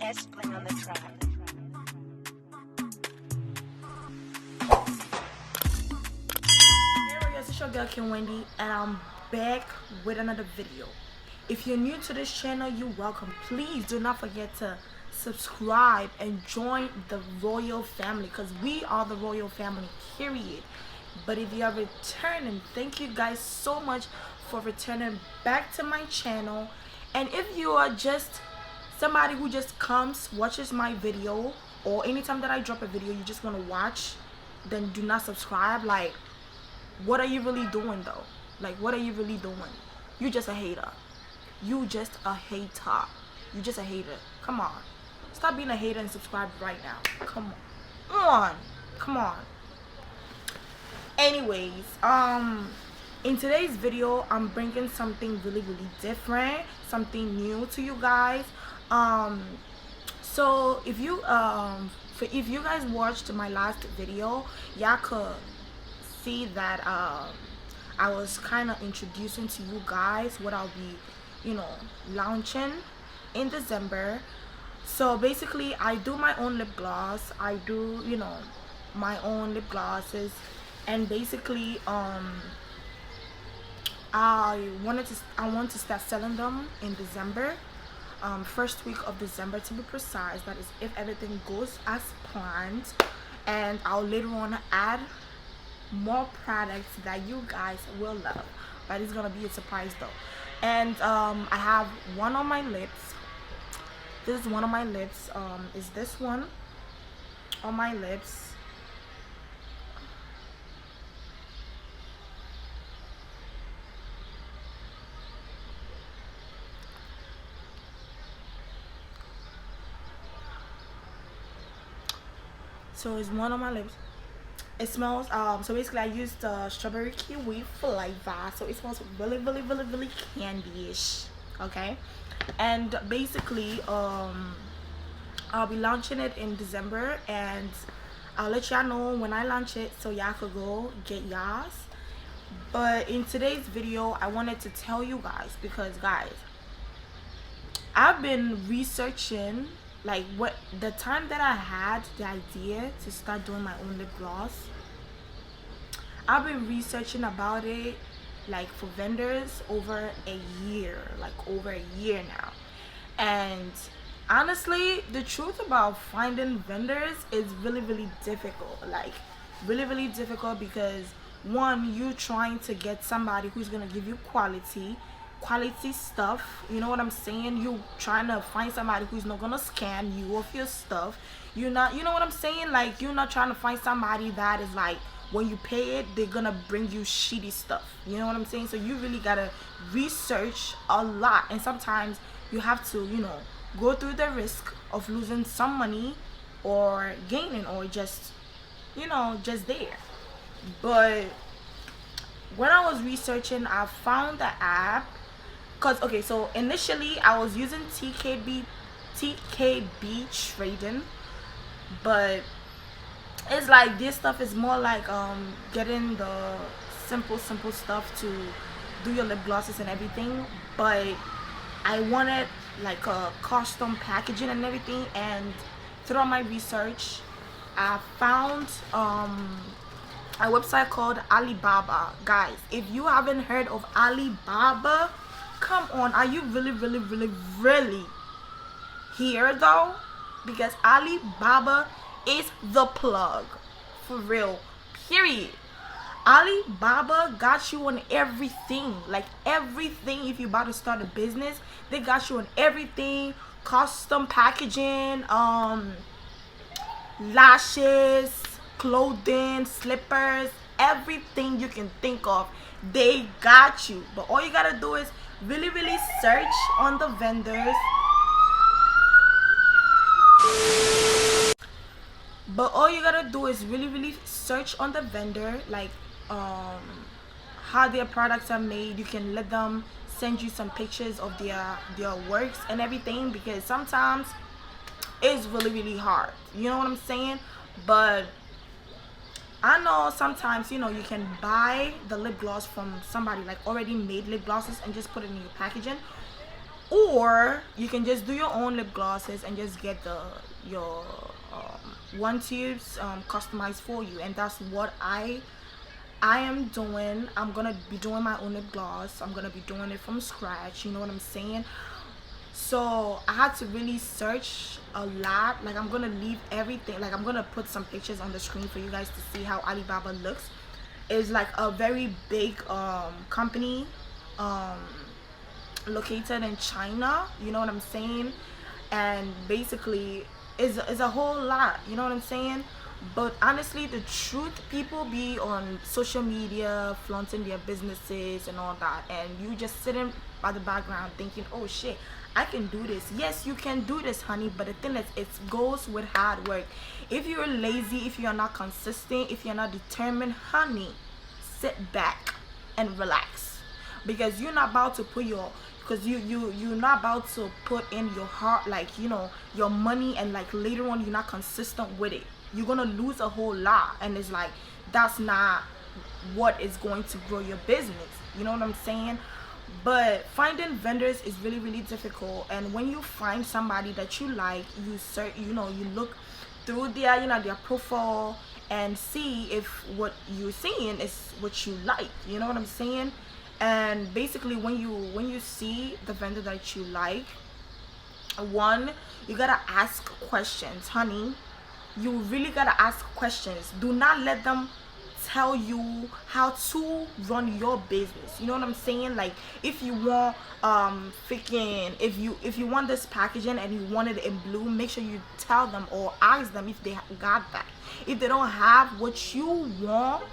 S-Bling on the track. Hey guys, it's your girl Kim Wendy, and I'm back with another video. If you're new to this channel, you're welcome. Please do not forget to subscribe and join the royal family, because we are the royal family, period. But if you are returning, thank you guys so much for returning back to my channel. And if you are just somebody who just comes, watches my video, or anytime that I drop a video you just want to watch, then do not subscribe. Like, what are you really doing though? Like, what are you really doing? You just a hater. You just a hater. You just a hater. Come on. Stop being a hater and subscribe right now. Come on. Come on. Anyways, in today's video, I'm bringing something really different, something new to you guys. So if you guys watched my last video, y'all could see that I was kind of introducing to you guys what I'll be, launching in December. So basically, I do my own lip gloss. I do, my own lip glosses, and basically, I want to start selling them in December. First week of December to be precise. That is if everything goes as planned, and I'll later on add more products that you guys will love, but it's gonna be a surprise though. And I have one on my lips. This is one of my lips. Is this one on my lips? So it's one on my lips. It smells so basically I used the strawberry kiwi flavor, so it smells really candy-ish. Okay, and basically I'll be launching it in December, and I'll let y'all know when I launch it so y'all could go get y'all's. But in today's video, I wanted to tell you guys, because guys, I've been researching, like, what the time that I had the idea to start doing my own lip gloss, I've been researching about it, like, for vendors over a year now. And honestly, the truth about finding vendors is really difficult. Like, really difficult, because one, you trying to get somebody who's gonna give you quality stuff, you know what I'm saying? You trying to find somebody who's not gonna scam you of your stuff. You're not, you know what I'm saying? Like, you're not trying to find somebody that is like, when you pay it, they're gonna bring you shitty stuff, you know what I'm saying? So you really gotta research a lot, and sometimes you have to, go through the risk of losing some money or gaining, or just, just there. But when I was researching, I found the app. Cause okay, so initially I was using TKB trading, but it's like this stuff is more like getting the simple stuff to do your lip glosses and everything. But I wanted like a custom packaging and everything, and throughout my research, I found a website called Alibaba. Guys, if you haven't heard of Alibaba, come on, are you really here though? Because Alibaba is the plug, for real, period. Alibaba got you on everything, like everything. If you about to start a business, they got you on everything. Custom packaging, lashes, clothing, slippers, everything you can think of, they got you. But all you gotta do is really search on the vendors. But all you gotta do is really search on the vendor, like how their products are made. You can let them send you some pictures of their works and everything, because sometimes it's really hard, you know what I'm saying? But I know sometimes, you can buy the lip gloss from somebody, like already made lip glosses, and just put it in your packaging. or you can just do your own lip glosses and just get the your one tubes customized for you. And that's what I am doing. I'm gonna be doing my own lip gloss. I'm gonna be doing it from scratch, you know what I'm saying? So I had to really search a lot. Like, I'm gonna leave everything, like, I'm gonna put some pictures on the screen for you guys to see how Alibaba looks. It's like a very big company, um located in China, you know what I'm saying? And basically is a whole lot, you know what I'm saying? But honestly, the truth, people be on social media flaunting their businesses and all that, and you just sitting by the background thinking, oh shit, I can do this. Yes, you can do this, honey, but the thing is, it goes with hard work. If you're lazy, if you're not consistent, if you're not determined, honey, sit back and relax, because you're not about to put your, because you're not about to put in your heart, like, you know, your money, and like later on you're not consistent with it, you're gonna lose a whole lot. And it's like, that's not what is going to grow your business, you know what I'm saying? But finding vendors is really really difficult. And when you find somebody that you like, you search, you know, you look through their, you know, their profile, and see if what you're seeing is what you like, you know what I'm saying? And basically, when you see the vendor that you like, one, you gotta ask questions, honey. You really gotta ask questions. Do not let them tell you how to run your business, you know what I'm saying? Like, if you want freaking, if you want this packaging and you want it in blue, make sure you tell them or ask them if they got that. If they don't have what you want,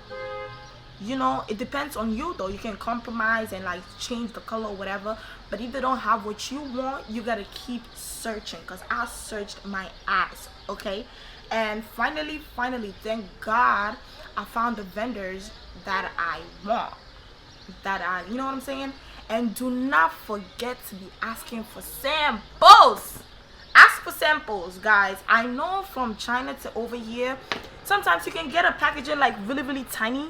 you know, it depends on you though. You can compromise and like change the color or whatever, but if they don't have what you want, you gotta keep searching, because I searched my ass, okay? And finally, thank God, I found the vendors that I want, that I, you know what I'm saying? And do not forget to be asking for samples. Ask for samples, guys. I know from China to over here, sometimes you can get a packaging like really really tiny.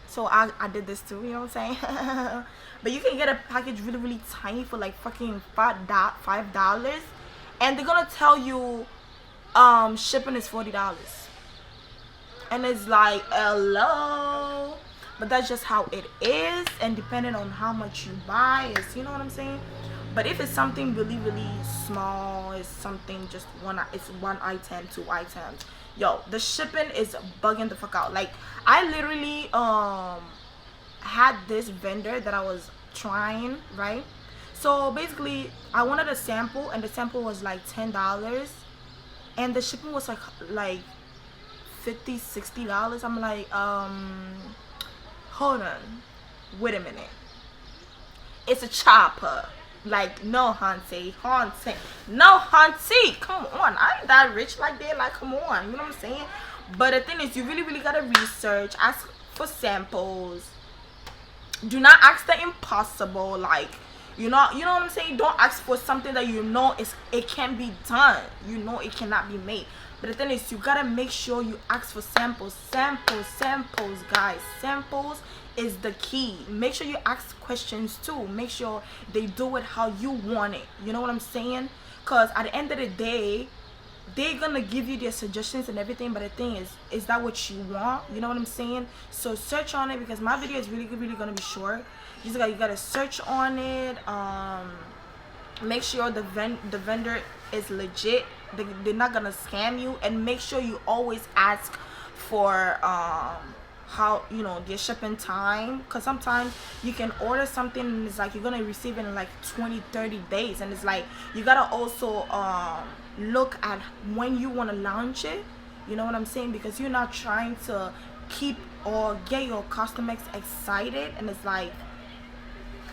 So I did this too, you know what I'm saying? But you can get a package really really tiny for like fucking $5, and they're gonna tell you shipping is $40, and it's like, hello. But that's just how it is, and depending on how much you buy is, you know what I'm saying? But if it's something really really small, it's something just it's one item, two items, yo, the shipping is bugging the fuck out. Like, I literally had this vendor that I was trying, right? So basically I wanted a sample, and the sample was like $10, and the shipping was like $50-$60. I'm like, hold on, wait a minute, it's a chopper. Like, no, hunty, no, hunty, come on, I ain't that rich like that, like, come on, you know what I'm saying? But the thing is, you really really gotta research, ask for samples. Do not ask the impossible, like, you know what I'm saying? Don't ask for something that you know it can be done, you know it cannot be made. But the thing is, you gotta make sure you ask for samples, guys. Samples is the key. Make sure you ask questions too. Make sure they do it how you want it, you know what I'm saying? Because at the end of the day, they're gonna give you their suggestions and everything, but the thing is that what you want, you know what I'm saying? So search on it, because my video is really gonna be short. You gotta search on it. Make sure the vendor is legit. They're not gonna scam you. And make sure you always ask for how, you know, their shipping time, because sometimes you can order something and it's like you're gonna receive it in like 20-30 days, and it's like you gotta also look at when you want to launch it, you know what I'm saying? Because you're not trying to keep or get your customers excited, and it's like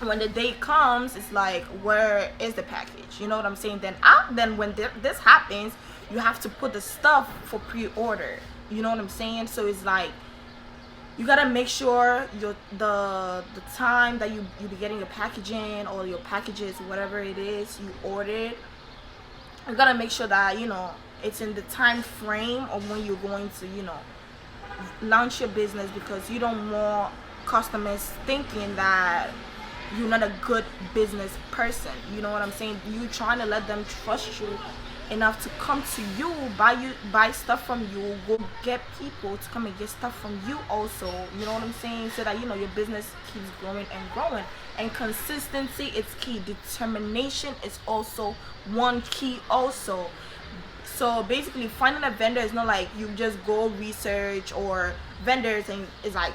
when the day comes, it's like, where is the package, you know what I'm saying? Then when this happens, you have to put the stuff for pre-order, you know what I'm saying? So it's like, you gotta make sure the time that you be getting your packaging or your packages, whatever it is you ordered, you gotta make sure that, you know, it's in the time frame of when you're going to, you know, launch your business, because you don't want customers thinking that you're not a good business person. You know what I'm saying? You trying to let them trust you enough to come to you, buy stuff from you, go get people to come and get stuff from you also. You know what I'm saying? So that your business keeps growing and growing. And consistency is key. Determination is also one key also. So basically, finding a vendor is not like you just go research or vendors and it's like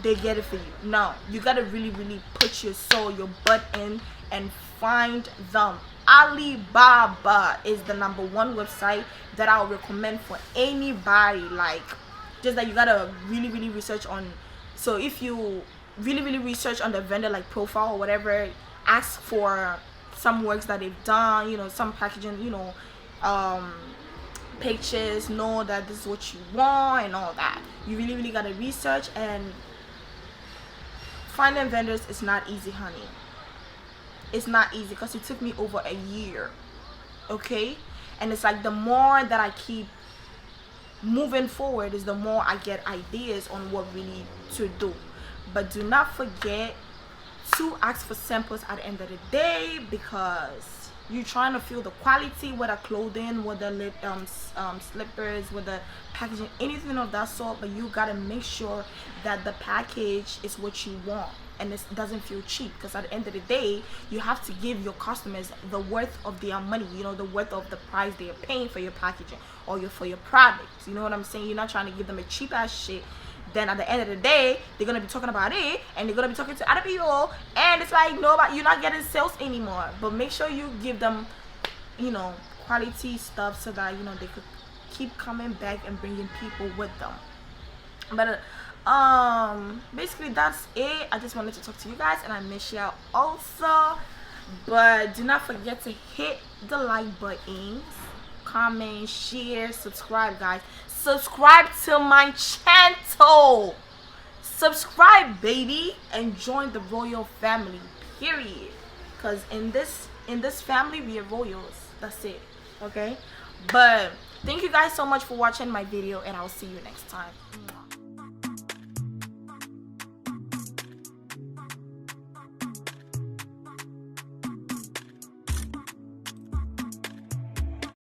they get it for you. No, you gotta really, really put your butt in and find them. Alibaba is the #1 website that I would recommend for anybody. Like, just that you gotta really, really research on. So if you really, really research on the vendor, like profile or whatever, ask for some works that they've done, some packaging, pictures, know that this is what you want and all that. You really, really gotta research. And finding vendors is not easy, honey. It's not easy because it took me over a year. Okay? And it's like the more that I keep moving forward is the more I get ideas on what we need to do. But do not forget to ask for samples at the end of the day, because you're trying to feel the quality, whether clothing, whether slippers, whether packaging, anything of that sort. But you gotta make sure that the package is what you want and it doesn't feel cheap, because at the end of the day you have to give your customers the worth of their money, the worth of the price they are paying for your packaging or for your products. You know what I'm saying? You're not trying to give them a cheap ass shit. Then at the end of the day, they're gonna be talking about it, and they're gonna be talking to other people, and it's like nobody, you're not getting sales anymore. But make sure you give them, quality stuff so that they could keep coming back and bringing people with them. But basically that's it. I just wanted to talk to you guys, and I miss you also. But do not forget to hit the like buttons, comment, share, subscribe, guys. Subscribe to my channel. Subscribe, baby, and join the royal family. Period. Because in this family we are royals. That's it. Okay. But thank you guys so much for watching my video, and I'll see you next time.